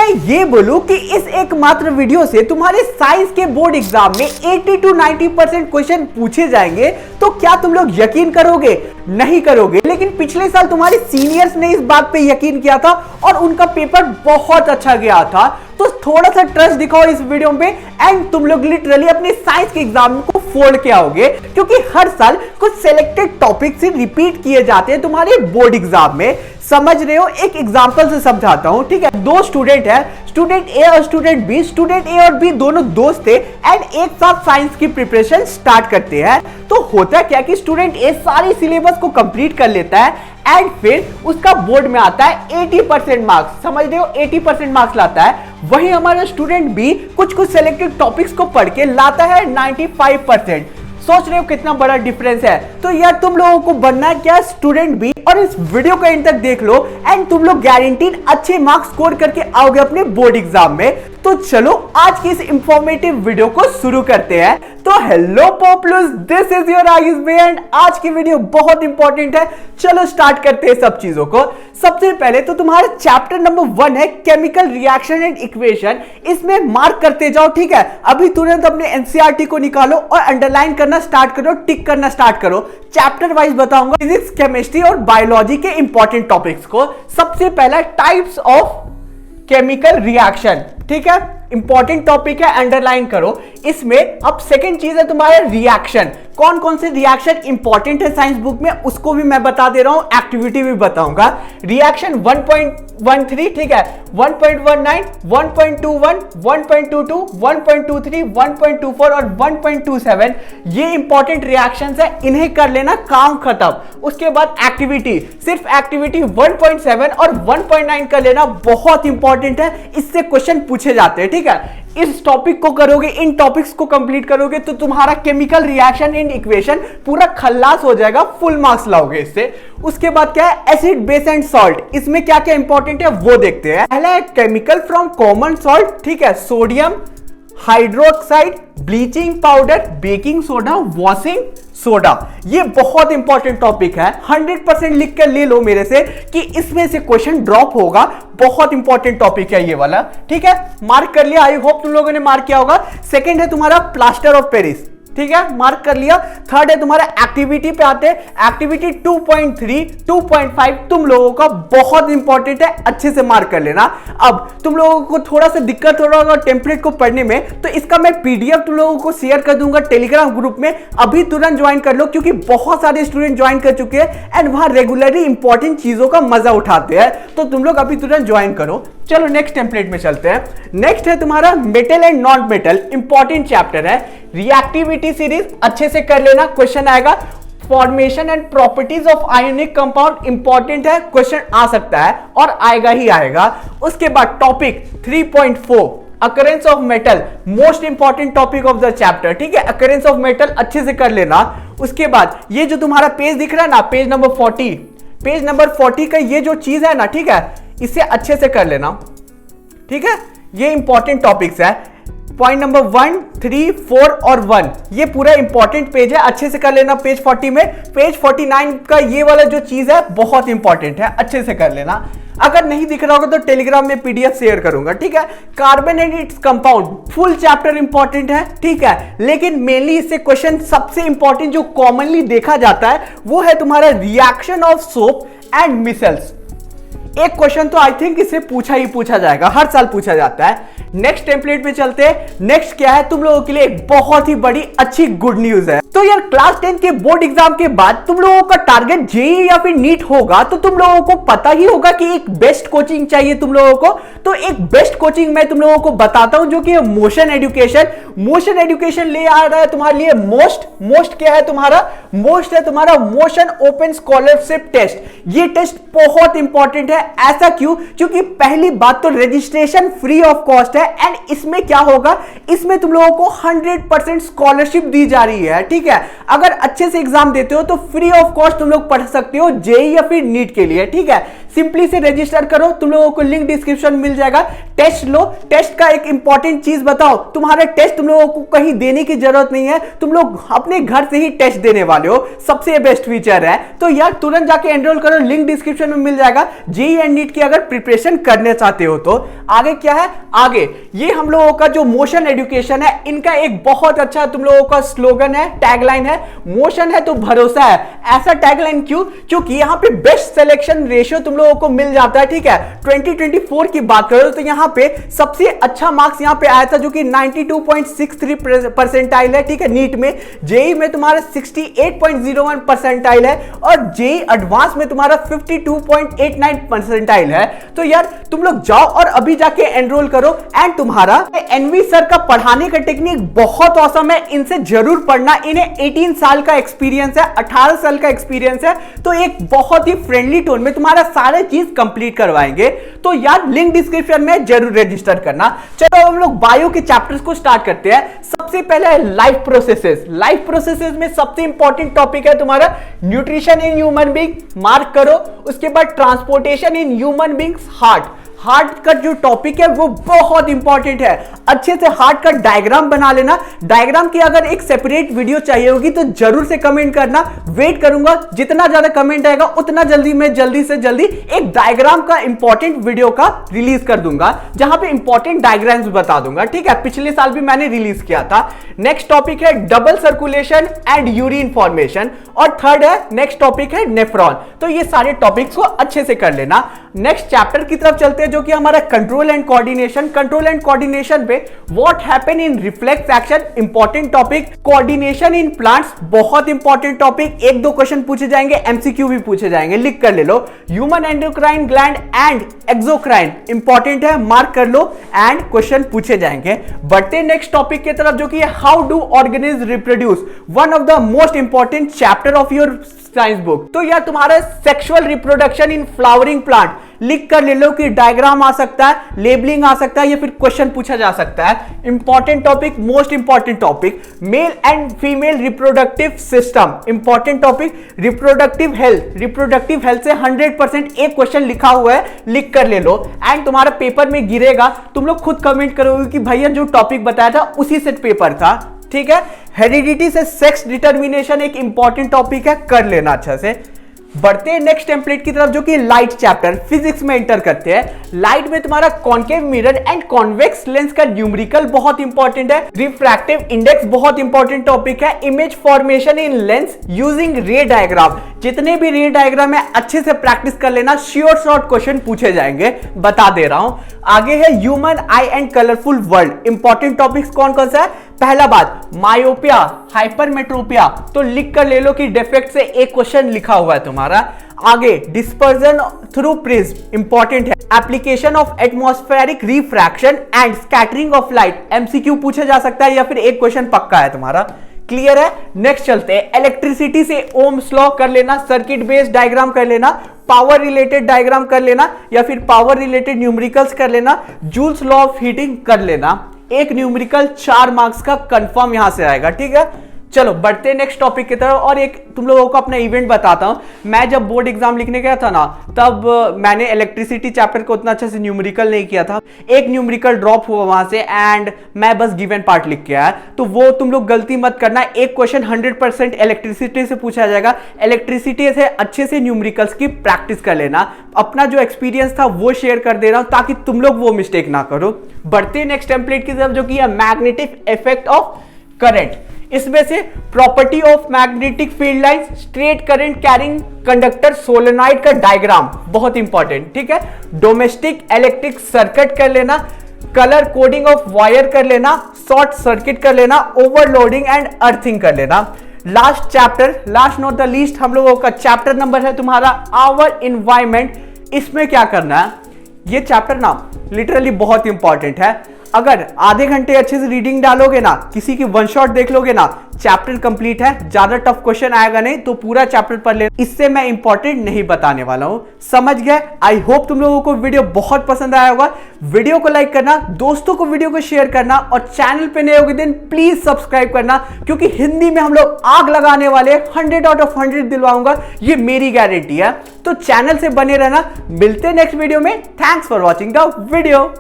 मैं ये बोलूं कि इस एकमात्र वीडियो से तुम्हारे साइंस के बोर्ड एग्जाम में 80 to 90% क्वेश्चन पूछे जाएंगे, तो क्या तुम लोग यकीन करोगे? नहीं करोगे। लेकिन पिछले साल तुम्हारे सीनियर्स ने इस बात पे यकीन किया था और उनका पेपर बहुत अच्छा गया था। तो थोड़ा सा ट्रस्ट दिखाओ इस वीडियो में एंड तुम लोग लिटरली अपने साइंस के एग्जाम को फोड़ के आओगे, क्योंकि हर साल कुछ सिलेक्टेड टॉपिक से रिपीट किए जाते हैं तुम्हारे बोर्ड एग्जाम में। समझ रहे हो? एक एग्जांपल से समझाता हूं, ठीक है। दो स्टूडेंट है, स्टूडेंट ए और स्टूडेंट बी। स्टूडेंट ए और बी दोनों दोस्त थे एंड एक साथ साइंस की प्रिपरेशन स्टार्ट करते हैं। तो होता क्या कि स्टूडेंट ए सारी सिलेबस को कंप्लीट कर लेता है एंड फिर उसका बोर्ड में आता है 80% मार्क्स। समझ रहे हो? 80% मार्क्स लाता है। वही हमारा स्टूडेंट बी कुछ सिलेक्टेड टॉपिक्स को पढ़ के लाता है 95%। सोच रहे हो कितना बड़ा डिफरेंस है? तो यार तुम लोगों को बनना है क्या? Student be. और इस वीडियो को एंड तक देख लो एंड तुम लोग गारंटीड अच्छे मार्क्स स्कोर करके आओगे अपने बोर्ड एग्जाम में। तो चलो आज की इस इंफॉर्मेटिव वीडियो को शुरू करते हैं। तो hello पॉपुलर्स, this is your Ayush भाई एंड आज की वीडियो बहुत इंपॉर्टेंट है। चलो स्टार्ट करते हैं सब चीजों को। सबसे पहले तो तुम्हारा चैप्टर नंबर 1 है केमिकल रिएक्शन एंड इक्वेशन। इसमें मार्क करते जाओ, ठीक है। अभी तुरंत अपने एनसीईआरटी को निकालो और अंडरलाइन करना स्टार्ट करो, टिक करना स्टार्ट करो। चैप्टर वाइज बताऊंगा फिजिक्स, केमिस्ट्री और बायोलॉजी के इंपॉर्टेंट टॉपिक्स को। सबसे पहला टाइप्स ऑफ केमिकल रिएक्शन, ठीक है। इंपॉर्टेंट टॉपिक है, अंडरलाइन करो। इसमें अब सेकंड चीज है तुम्हारा रिएक्शन। कौन कौन से रिएक्शन इंपॉर्टेंट है साइंस बुक में उसको भी मैं बता दे रहा हूं, एक्टिविटी भी बताऊंगा। रिएक्शन 1.13, ठीक है, 1.19, 1.21, 1.22, 1.23, 1.24 और 1.27 ये इंपॉर्टेंट रिएक्शंस है। इन्हें कर लेना, काम खत्म। उसके बाद एक्टिविटी, सिर्फ एक्टिविटी 1.7 और 1.9 कर लेना, बहुत इंपॉर्टेंट है। इससे क्वेश्चन पूछे जाते हैं, ठीक है। इस टॉपिक को करोगे, इन टॉपिक्स को कंप्लीट करोगे तो तुम्हारा केमिकल रिएक्शन एंड इक्वेशन पूरा खल्लास हो जाएगा, फुल मार्क्स लाओगे इससे। उसके बाद क्या है? Acid, base and salt. इसमें क्या क्या इंपॉर्टेंट है वो देखते हैं। पहला है केमिकल फ्रॉम कॉमन सॉल्ट, ठीक है। Sodium hydroxide, bleaching powder, baking soda, washing soda. ये बहुत इंपॉर्टेंट टॉपिक है। 100% लिख कर ले लो मेरे से कि इसमें से क्वेश्चन ड्रॉप होगा। बहुत इंपॉर्टेंट टॉपिक है ये वाला, ठीक है। मार्क कर लिया, आई होप तुम लोगों ने मार्क किया होगा। सेकंड है तुम्हारा प्लास्टर ऑफ पेरिस, ठीक है, मार्क कर लिया। थर्ड है तुम्हारा एक्टिविटी पे आते हैं। एक्टिविटी 2.3, 2.5 तुम लोगों का बहुत इंपॉर्टेंट है, अच्छे से मार्क कर लेना। अब तुम लोगों को थोड़ा सा दिक्कत हो रहा होगा टेम्पलेट को पढ़ने में, तो इसका मैं पीडीएफ तुम लोगों को शेयर कर दूंगा टेलीग्राम ग्रुप में। अभी तुरंत ज्वाइन कर लो, क्योंकि बहुत सारे स्टूडेंट ज्वाइन कर चुके हैं एंड वहां रेगुलरली इंपॉर्टेंट चीजों का मजा उठाते हैं। तो तुम लोग अभी तुरंत ज्वाइन करो। चलो नेक्स्ट टेम्पलेट में चलते हैं। नेक्स्ट है तुम्हारा metal and non metal, important chapter है। रिएक्टिविटी सीरीज अच्छे से कर लेना, क्वेश्चन आएगा। Formation and properties of ionic compound important है, क्वेश्चन आ सकता है और आएगा ही आएगा। उसके बाद topic 3.4 occurrence of metal, most important topic of the chapter, ठीक है। अकरेंस ऑफ मेटल अच्छे से कर लेना। उसके बाद ये जो तुम्हारा पेज दिख रहा है ना, पेज नंबर 40, पेज नंबर 40 का ये जो चीज है ना, ठीक है, इसे अच्छे से कर लेना, ठीक है। ये इंपॉर्टेंट टॉपिक्स है। पॉइंट नंबर 1, 3, 4 और 1 ये पूरा इंपॉर्टेंट पेज है, अच्छे से कर लेना। पेज 40 में, पेज 49 का ये वाला जो चीज है बहुत इंपॉर्टेंट है, अच्छे से कर लेना। अगर नहीं दिख रहा होगा तो टेलीग्राम में पीडीएफ शेयर करूंगा, ठीक है। Carbon and its compound, full chapter important है, ठीक है। लेकिन मेनली इससे क्वेश्चन सबसे इंपॉर्टेंट जो कॉमनली देखा जाता है वो है तुम्हारा reaction of soap and micelles. एक क्वेश्चन तो आई थिंक इससे पूछा ही पूछा जाएगा, हर साल पूछा जाता है। नेक्स्ट टेम्पलेट में चलते हैं। नेक्स्ट क्या है? तुम लोगों के लिए एक बहुत ही बड़ी अच्छी गुड न्यूज है। तो यार क्लास 10 के बोर्ड एग्जाम के बाद तुम लोगों का टारगेट जेईई या फिर नीट होगा, तो तुम लोगों को पता ही होगा कि एक बेस्ट कोचिंग चाहिए तुम लोगों को। तो एक बेस्ट कोचिंग मैं तुम लोगों को बताता हूं, जो कि मोशन एजुकेशन। मोशन एजुकेशन ले आ रहा है तुम्हारे लिए मोस्ट क्या है तुम्हारा? मोस्ट है तुम्हारा मोशन ओपन स्कॉलरशिप टेस्ट। ये टेस्ट बहुत इंपॉर्टेंट है। ऐसा क्यों? क्योंकि पहली बात तो रजिस्ट्रेशन फ्री ऑफ कॉस्ट है एंड इसमें क्या होगा, इसमें तुम लोगों को 100% स्कॉलरशिप दी जा रही है, ठीक ठीक है। अगर अच्छे से एग्जाम देते हो तो फ्री ऑफ कॉस्ट तुम लोग पढ़ सकते हो जेई या फिर नीट के लिए, ठीक है। सिंपली से रजिस्टर करो, तुम लोगों को लिंक डिस्क्रिप्शन मिल जाएगा। टेस्ट लो, टेस्ट का एक इंपॉर्टेंट चीज बताओ, तुम्हारा टेस्ट तुम लोगों को कहीं देने की जरूरत नहीं है, तुम लोग अपने घर से ही टेस्ट देने वाले हो, सबसे बेस्ट फीचर है। तो यार तुरंत जाके एनरोल करो, लिंक डिस्क्रिप्शन में मिल जाएगा। जेई एंड नीट की अगर प्रिपरेशन करने चाहते हो तो आगे क्या है, आगे ये हम लोगों का जो मोशन एजुकेशन है, इनका एक बहुत अच्छा तुम लोगों का स्लोगन है, टैगलाइन है, मोशन है तो भरोसा है। ऐसा टैगलाइन क्यों? क्योंकि यहां पे बेस्ट सिलेक्शन रेशियो तुम लोगों को मिल जाता है, ठीक है। 2024 की बात करो तो यहां पे सबसे अच्छा मार्क्स यहां पे आया था जो कि 92.63 परसेंटाइल है, ठीक है नीट में। जेई में तुम्हारा 68.01 परसेंटाइल है और जेई एडवांस में तुम्हारा 52.89 परसेंटाइल है। तो यार तुम लोग जाओ और अभी जाके एनरोल करो। एंड तुम्हारा एनवी सर का पढ़ाने का टेक्निक बहुत औसम है, इनसे जरूर पढ़ना। इन्हें 18 साल का एक्सपीरियंस है, 18 साल का एक्सपीरियंस है, तो एक बहुत ही फ्रेंडली टोन में तुम्हारा सारे चीज कंप्लीट करवाएंगे। तो यार लिंक डिस्क्रिप्शन में जरूर रजिस्टर करना। चलो हम लोग बायो के चैप्टर्स को स्टार्ट करते हैं। सबसे पहले लाइफ प्रोसेसेस। लाइफ प्रोसेसेस में सबसे इंपॉर्टेंट टॉपिक है तुम्हारा nutrition in human being, mark करो। उसके बाद transportation in human beings heart. Heart का जो टॉपिक है वो बहुत इंपॉर्टेंट है, अच्छे से हार्ट का डायग्राम बना लेना। डायग्राम की अगर एक सेपरेट वीडियो चाहिए होगी तो जरूर से कमेंट करना, वेट करूंगा। जितना ज्यादा कमेंट आएगा उतना जल्दी मैं जल्दी से जल्दी एक डायग्राम का इंपॉर्टेंट वीडियो का रिलीज कर दूंगा, जहां पे इंपॉर्टेंट डायग्राम्स बता दूंगा, ठीक है। पिछले साल भी मैंने रिलीज किया था। नेक्स्ट टॉपिक है double circulation and urine formation और थर्ड है नेक्स्ट टॉपिक है नेफ्रॉन। तो ये सारे टॉपिक्स को अच्छे से कर लेना। नेक्स्ट चैप्टर की तरफ चलते हैं जो कि हमारा control and coordination. Control and coordination पे what happen in reflex action, important topic. Coordination in plants, बहुत इंपॉर्टेंट टॉपिक। एक दो क्वेश्चन पूछे जाएंगे, एमसीक्यू भी पूछे जाएंगे, लिख कर ले लो। Human endocrine gland and exocrine, important है, मार्क कर लो एंड क्वेश्चन पूछे जाएंगे। बढ़ते नेक्स्ट टॉपिक की तरफ जो कि how do organism reproduce, one of the most important chapter of your science book. तो यार तुम्हारा sexual reproduction in flowering plant, लिख कर ले लो कि डायग्राम आ सकता है, लेबलिंग आ सकता है या फिर क्वेश्चन पूछा जा सकता है। Important topic, most important topic. Male and female reproductive system, important topic. Reproductive health, reproductive health से 100% एक क्वेश्चन लिखा हुआ है, लिख कर ले लो एंड तुम्हारा पेपर में गिरेगा। तुम लोग खुद कमेंट करोगे कि भैया जो टॉपिक बताया था उसी से पेपर था, ठीक है। हेरिडिटी से सेक्स डिटर्मिनेशन एक इंपॉर्टेंट टॉपिक है, कर लेना अच्छा से। बढ़ते हैं नेक्स्ट टेम्पलेट की तरफ जो कि लाइट चैप्टर, फिजिक्स में एंटर करते हैं। लाइट में तुम्हारा concave mirror and convex lens का न्यूमेरिकल बहुत इंपॉर्टेंट है। रिफ्रैक्टिव इंडेक्स बहुत इंपॉर्टेंट टॉपिक है। इमेज फॉर्मेशन इन लेंस यूजिंग रे डायग्राम, जितने भी रे डायग्राम है अच्छे से प्रैक्टिस कर लेना, श्योर शॉर्ट क्वेश्चन पूछे जाएंगे, बता दे रहा हूं। आगे है human I and colourful world, important topics कौन कौन सा है। पहला बात मायोपिया, हाइपरमेट्रोपिया, तो लिख कर ले लो कि डिफेक्ट से एक क्वेश्चन लिखा हुआ है तुम्हारा। आगे डिस्पर्जन थ्रू प्रिज्म, इंपॉर्टेंट है। Application of atmospheric refraction and scattering of light, MCQ पूछा जा सकता है या फिर एक क्वेश्चन पक्का है तुम्हारा, क्लियर है। नेक्स्ट चलते हैं इलेक्ट्रिसिटी से ओम्स लॉ कर लेना, सर्किट बेस्ड डायग्राम कर लेना, पावर रिलेटेड डायग्राम कर लेना या फिर पावर रिलेटेड न्यूमेरिकल्स कर लेना, जूल्स लॉ ऑफ हीटिंग कर लेना। एक न्यूमेरिकल 4 मार्क्स का कंफर्म यहां से आएगा, ठीक है। चलो बढ़ते हैं नेक्स्ट टॉपिक की तरफ और एक तुम लोगों को अपना इवेंट बताता हूं। मैं जब बोर्ड एग्जाम लिखने गया था ना, तब मैंने इलेक्ट्रिसिटी चैप्टर को उतना अच्छे से न्यूमेरिकल नहीं किया था। एक न्यूमेरिकल ड्रॉप हुआ वहां से एंड मैं बस गिवन पार्ट लिख के आया, तो वो तुम लोग गलती मत करना। एक क्वेश्चन 100% इलेक्ट्रिसिटी से पूछा जाएगा, इलेक्ट्रिसिटी से अच्छे से न्यूमेरिकल्स की प्रैक्टिस कर लेना। अपना जो एक्सपीरियंस था वो शेयर कर दे रहा हूं ताकि तुम लोग वो मिस्टेक ना करो। बढ़ते नेक्स्ट टेम्पलेट की तरफ जो कि है मैग्नेटिक इफेक्ट ऑफ करंट। इसमें से property of magnetic field lines, straight current carrying conductor solenoid का डायग्राम बहुत इंपॉर्टेंट, ठीक है। डोमेस्टिक इलेक्ट्रिक सर्किट कर लेना, कलर कोडिंग ऑफ वायर कर लेना, शॉर्ट सर्किट कर लेना, ओवरलोडिंग एंड अर्थिंग कर लेना। Last chapter, last not the least, हम लोगों का चैप्टर नंबर है तुम्हारा आवर एनवायरमेंट। इसमें क्या करना है, ये चैप्टर ना लिटरली बहुत इंपॉर्टेंट है। अगर आधे घंटे अच्छे से रीडिंग डालोगे ना, किसी की वन शॉट देख लोगे ना, चैप्टर कंप्लीट है। ज्यादा टफ क्वेश्चन आएगा नहीं तो पूरा चैप्टर पढ़ ले। इससे मैं इंपॉर्टेंट नहीं बताने वाला हूं, समझ गए? आई होप तुम लोगों को वीडियो बहुत पसंद आया होगा। वीडियो को लाइक करना, दोस्तों को वीडियो को शेयर करना, और चैनल पे नए होगे दिन प्लीज सब्सक्राइब करना, क्योंकि हिंदी में हम लोग आग लगाने वाले 100 आउट ऑफ 100 दिलवाऊंगा, ये मेरी गारंटी है। तो चैनल से बने रहना। मिलते हैं नेक्स्ट वीडियो में। Thanks for watching the video.